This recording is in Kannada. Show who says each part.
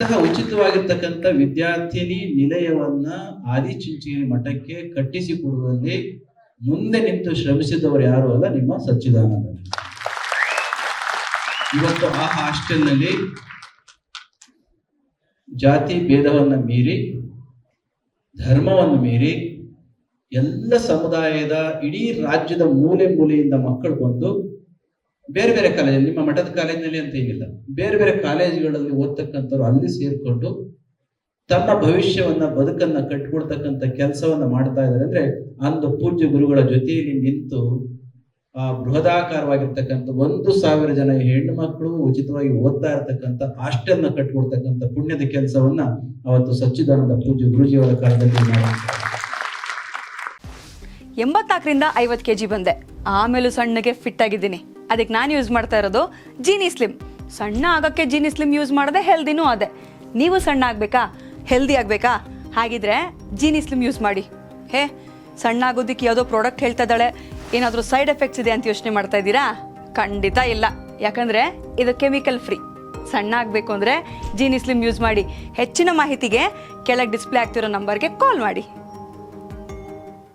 Speaker 1: ಉಚಿತವಾಗಿರ್ತಕ್ಕಂಥ ವಿದ್ಯಾರ್ಥಿನಿ ನಿಲಯವನ್ನ ಆದಿಚುಂಚನಗಿರಿ ಮಠಕ್ಕೆ ಕಟ್ಟಿಸಿಕೊಡುವಲ್ಲಿ ಮುಂದೆ ನಿಂತು ಶ್ರಮಿಸಿದವರು ಯಾರು ಅಲ್ಲ, ನಿಮ್ಮ ಸಚ್ಚಿದಾನಂದ. ಇವತ್ತು ಆ ಹಾಸ್ಟೆಲ್ನಲ್ಲಿ ಜಾತಿ ಭೇದವನ್ನು ಮೀರಿ, ಧರ್ಮವನ್ನು ಮೀರಿ ಎಲ್ಲ ಸಮುದಾಯದ ಇಡೀ ರಾಜ್ಯದ ಮೂಲೆ ಮೂಲೆಯಿಂದ ಮಕ್ಕಳು ಬಂದು ಬೇರೆ ಬೇರೆ ಕಾಲೇಜ್, ನಿಮ್ಮ ಮಠದ ಕಾಲೇಜಿನಲ್ಲಿ ಅಂತ ಏನಿಲ್ಲ, ಬೇರೆ ಬೇರೆ ಕಾಲೇಜುಗಳಲ್ಲಿ ಓದ್ತಕ್ಕಂಥವ್ರು ಅಲ್ಲಿ ಸೇರ್ಕೊಂಡು ತಮ್ಮ ಭವಿಷ್ಯವನ್ನ ಬದುಕನ್ನ ಕಟ್ಕೊಡ್ತಕ್ಕಂಥ ಕೆಲಸವನ್ನ ಮಾಡ್ತಾ ಇದ್ದಾರೆ. ಅಂದ್ರೆ ಅಂದು ಪೂಜ್ಯ ಗುರುಗಳ ಜೊತೆಯಲ್ಲಿ ನಿಂತು ಆ ಬೃಹದಾಕಾರವಾಗಿರ್ತಕ್ಕಂಥ 1,000 ಜನ ಹೆಣ್ಣು ಮಕ್ಕಳು ಉಚಿತವಾಗಿ ಓದ್ತಾ ಇರತಕ್ಕಂಥ ಹಾಸ್ಟೆಲ್ನ ಕಟ್ಕೊಡ್ತಕ್ಕಂಥ ಪುಣ್ಯದ ಕೆಲಸವನ್ನ ಅವತ್ತು ಸಚ್ಚಿದಾನಂದ ಪೂಜ್ಯ ಗುರುಜಿಯವರ ಕಾಲದಲ್ಲಿ ಮಾಡಿದ್ದಾರೆ.
Speaker 2: 84ರಿಂದ 50 kg ಬಂದೆ, ಆಮೇಲೂ ಸಣ್ಣಗೆ ಫಿಟ್ ಆಗಿದ್ದೀನಿ. ಅದಕ್ಕೆ ನಾನು ಯೂಸ್ ಮಾಡ್ತಾ ಇರೋದು ಜೀನಿ ಸ್ಲಿಮ್. ಸಣ್ಣ ಆಗಕ್ಕೆ ಜೀನಿ ಸ್ಲಿಮ್ ಯೂಸ್ ಮಾಡಿದೆ, ಹೆಲ್ದಿನೂ ಅದೇ. ನೀವು ಸಣ್ಣ ಆಗಬೇಕಾ, ಹೆಲ್ದಿ ಆಗಬೇಕಾ? ಹಾಗಿದ್ರೆ ಜೀನಿ ಸ್ಲಿಮ್ ಯೂಸ್ ಮಾಡಿ. ಸಣ್ಣ ಆಗೋದಕ್ಕೆ ಯಾವುದೋ ಪ್ರಾಡಕ್ಟ್ ಹೇಳ್ತಾ ಇದ್ದಾಳೆ, ಏನಾದರೂ ಸೈಡ್ ಎಫೆಕ್ಟ್ಸ್ ಇದೆ ಅಂತ ಯೋಚನೆ ಮಾಡ್ತಾ ಇದ್ದೀರಾ? ಖಂಡಿತ ಇಲ್ಲ, ಯಾಕಂದರೆ ಇದು ಕೆಮಿಕಲ್ ಫ್ರೀ. ಸಣ್ಣ ಆಗಬೇಕು ಅಂದರೆ ಜೀನಿ ಸ್ಲಿಮ್ ಯೂಸ್ ಮಾಡಿ. ಹೆಚ್ಚಿನ ಮಾಹಿತಿಗೆ ಕೆಳಗೆ ಡಿಸ್ಪ್ಲೇ ಆಗ್ತಿರೋ ನಂಬರ್ಗೆ ಕಾಲ್ ಮಾಡಿ.